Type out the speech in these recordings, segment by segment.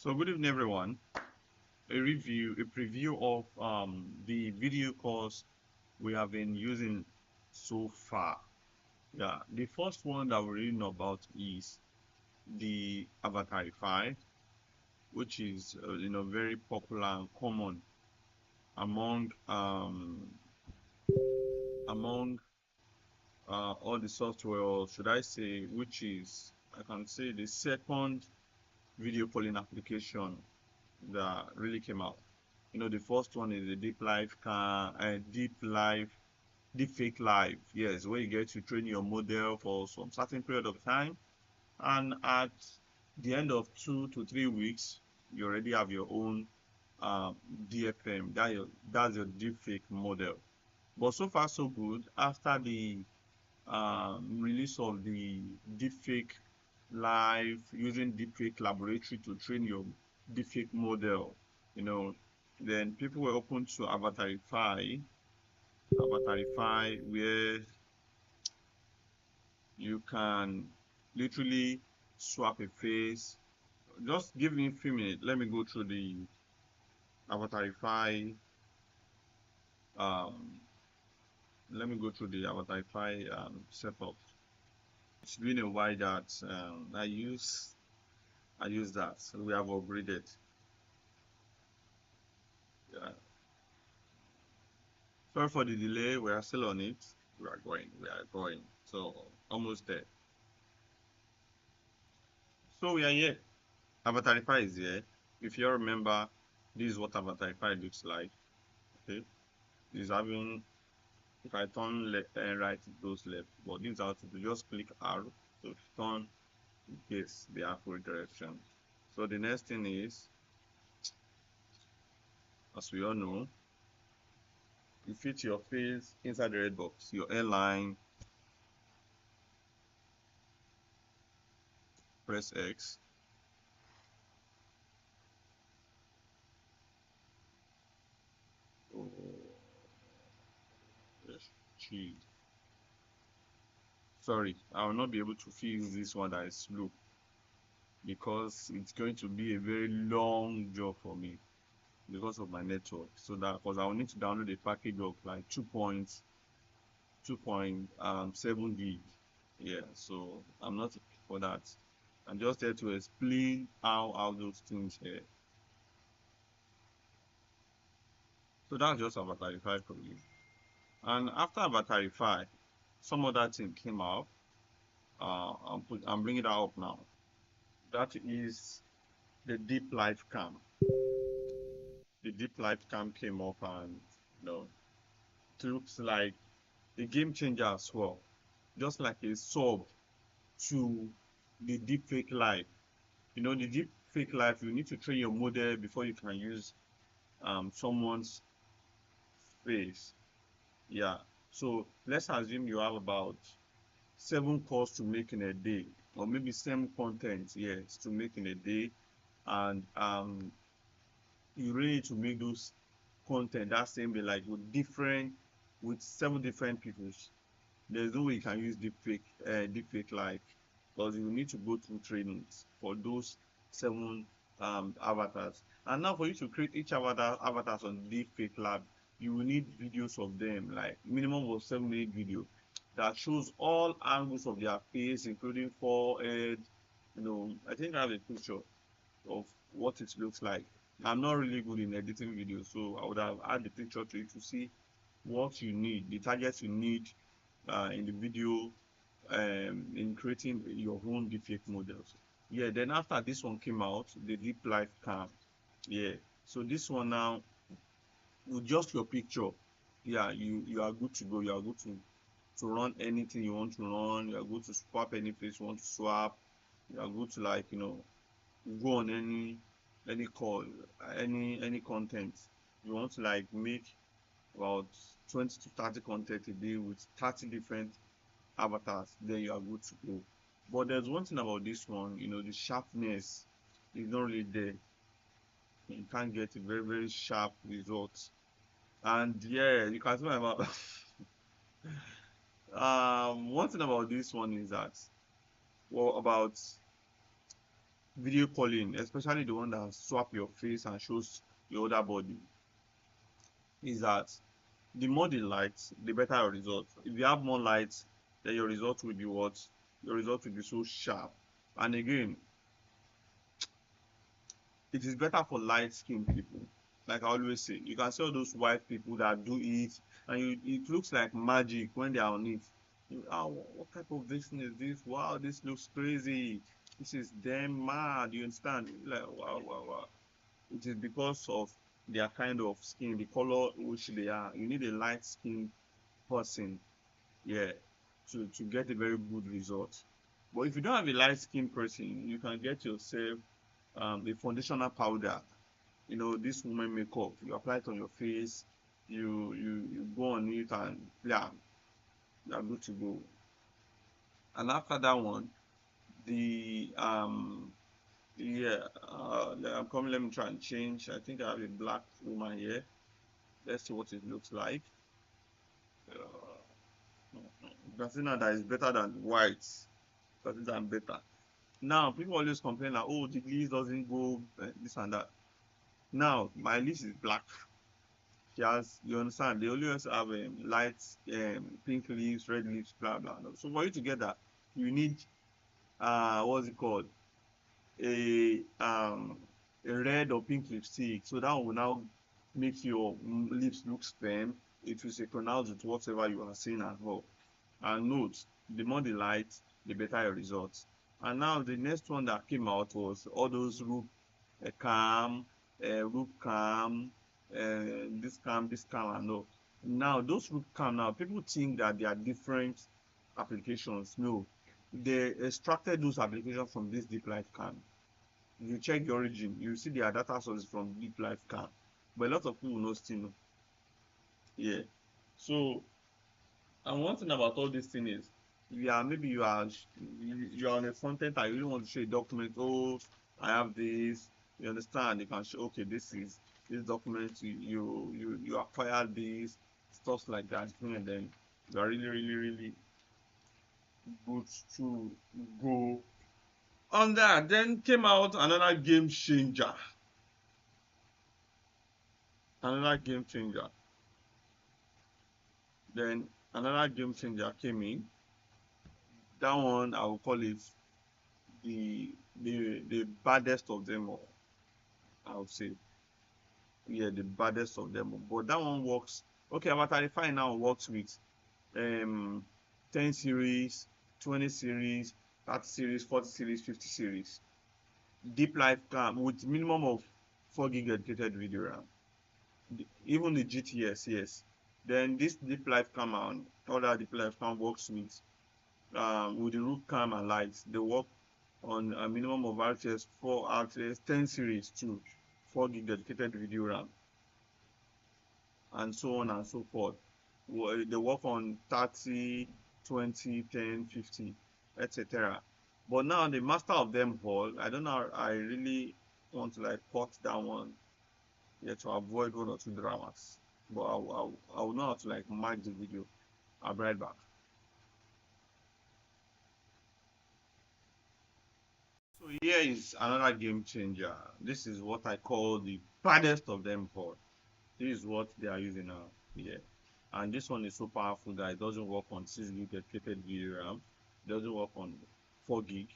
So good evening, everyone. A preview of the video course we have been using so far. Yeah, the first one that we're reading about is the Avatarify, which is very popular and common among among all the software, or should I say, which is I can say the second video calling application that really came out. The first one is the Deepfake Live. Yes, where you get to train your model for some certain period of time, and at the end of 2 to 3 weeks, you already have your own DFM. That's your deepfake model. But so far so good. After the release of the Deepfake Live using Deepfake Laboratory to train your deepfake model, you know, then people were open to Avatarify, where you can literally swap a face. Just give me a few minutes. Let me go through the Avatarify. Um, Let me go through the Avatarify setup. It's been a while that I use that. So we have upgraded. Yeah. Sorry for the delay. We are still on it. We are going. We are going. So almost there. So we are here. Avatarify is here. If you remember, this is what Avatarify looks like. Okay, is having, if I turn left and right, it goes left. But this is how to do. Just click arrow. So if you turn, it gets the accurate direction. So the next thing is, as we all know, you fit your face inside the red box, your airline, press X. Oh, yes, gee. Sorry, I will not be able to fix this one that is slow because it's going to be a very long job for me because of my network. So that, because I will need to download a package of like 2.7 gig. Yeah, so I'm not for that. I'm just here to explain how those things here. So that's just Avatarify for you. And after Avatarify, some other thing came out. I'm bringing that up now. That is the Deeplivecam. The Deeplivecam came up, and it looks like a game changer as well. Just like a sub to the Deepfake Live. The Deepfake Live, you need to train your model before you can use someone's face. Yeah. So let's assume you have about 7 calls to make in a day, or maybe same content, yes, to make in a day, and you really need to make those content that same day, like with 7 different people. There's no way you can use deepfake like, because you need to go through trainings for those 7 avatars. And now for you to create each avatars on Deepfake Lab, you will need videos of them, like minimum of 7 minute video that shows all angles of their face, including forehead. I think I have a picture of what it looks like. I'm not really good in editing videos, so I would have add the picture to you to see what you need, the targets you need in the video, in creating your own deepfake models. Yeah, then after this one came out, the Deep Life Cam. Yeah, so this one now, with just your picture, yeah, you are good to go. You are good to run anything you want to run. You are good to swap any face you want to swap. You are good to, like, go on any call, any content you want to, like, make about 20 to 30 content a day with 30 different avatars, then you are good to go. But there's one thing about this one, the sharpness is not really there. You can't get a very, very sharp result. And yeah, you can see my mouth. One thing about this one is that, well, about video calling, especially the one that swap your face and shows your other body, is that the more the light, the better your result. If you have more light, then your result will be what? Your result will be so sharp. And again, it is better for light skinned people. Like I always say, you can see all those white people that do it, and it looks like magic when they are on it. What type of vision is this? Wow, this looks crazy. This is damn mad. You understand? Like, wow, wow, wow. It is because of their kind of skin, the color which they are. You need a light skinned person, yeah, to get a very good result. But if you don't have a light skinned person, you can get yourself a foundational powder. You know, this woman makeup. You apply it on your face. You go on it, and yeah, you are good to go. And after that one, the yeah, I'm coming. Let me try and change. I think I have a black woman here. Let's see what it looks like. You can see now that is better than white. Because I'm better. Now people always complain that, oh, the list doesn't go this and that. Now my list is black. She has, you understand? They always have light pink leaves, red leaves, blah blah. So for you to get that, you need what's it called? A um a red or pink lipstick. So that will now make your lips look firm. It will synchronize with whatever you are seeing at home. And note, the more the light, the better your results. And now the next one that came out was all those root cam, root cam, this cam and all. Now those root cam now people think that they are different applications. No, they extracted those applications from this Deepfake. If you check the origin, you see their data sources from Deepfake. But a lot of people know still know. Yeah. So, and one thing about all this thing is, maybe you are on a content and you really want to show a document. Oh, I have this. You understand? You can show, okay, this document. You acquired this, stuff like that, and then you are really really really good to go on that. Then came out another game changer. Another game changer. Then another game changer came in. That one I will call it the baddest of them all. I would say, yeah, the baddest of them all. But that one works. Okay, Avatarify now works with um 10 series, 20 series, 30 series, 40 series, 50 series. Deepfake with minimum of 4 gig dedicated video RAM. Even the GTS, yes. Then this Deepfake and other Deepfake works with the root cam and lights. They work on a minimum of RTS 4 RTS 10 series too, 4 gig dedicated video RAM, and so on and so forth. They work on 30, 20, 10, 50, etc. But now the master of them all, I don't know, I really want to like cut that one, yeah, to avoid one or two dramas. But I will know how to like mark the video. I'll be right back. So here is another game changer. This is what I call the baddest of them all. This is what they are using now here. And this one is so powerful that it doesn't work on 6 gig dedicated video RAM. It doesn't work on 4 gig.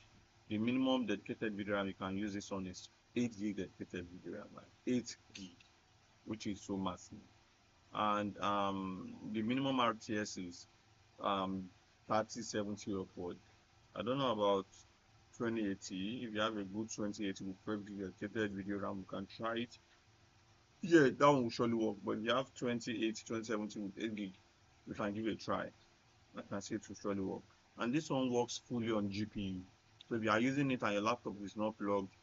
The minimum dedicated video RAM you can use this on is 8 gig dedicated video RAM. Like 8 gig, which is so massive. And the minimum RTS is 3070 upward. I don't know about 2080. If you have a good 2080 with 12 gig dedicated video RAM, you can try it. Yeah, that one will surely work. But if you have 2080, 2070 with 8 gig, you can give it a try. I can say it will surely work. And this one works fully on GPU. So if you are using it and your laptop is not plugged,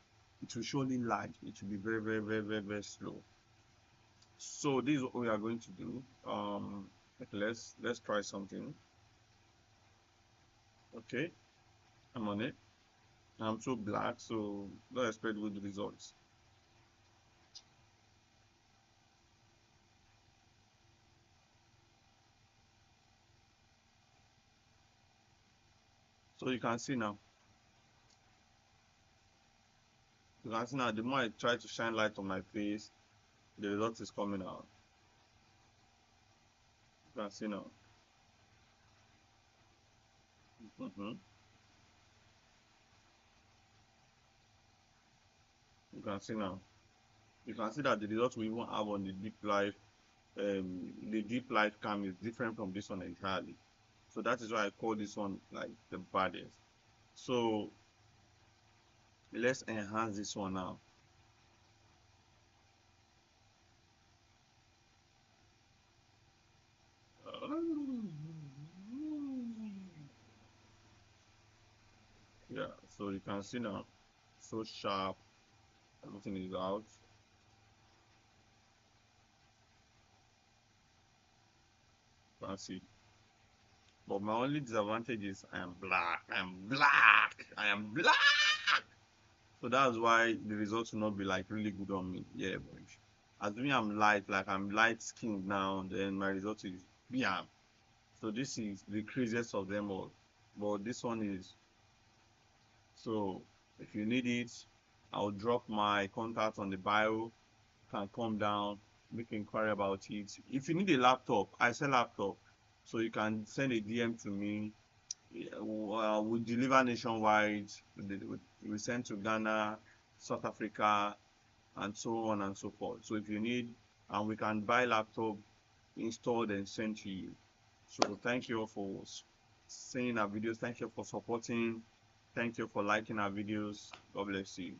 it will surely lag. It will be very, very, very, very, very slow. So this is what we are going to do. Okay, let's try something. Okay, I'm on it. I'm so black, so don't expect good results. So you can see now. You can see now, the more I try to shine light on my face, the result is coming out. You can see now. Mm-hmm. You can see now. You can see that the result we even have on the Deeplivecam is different from this one entirely. So that is why I call this one like the baddest. So let's enhance this one now. Yeah, so you can see now, so sharp, everything is out. You can see. But my only disadvantage is I am black. I am black. I am black. So that's why the results will not be like really good on me. Yeah, but assuming I'm light, like I'm light skinned now, then my result is bam. So this is the craziest of them all. But this one is, so if you need it, I'll drop my contact on the bio. You can come down, make inquiry about it. If you need a laptop, I sell laptop. So you can send a DM to me. Yeah, we deliver nationwide. We send to Ghana, South Africa, and so on and so forth. So if you need, and we can buy laptop installed and sent to you. So thank you all for seeing our videos. Thank you for supporting. Thank you for liking our videos. God bless you.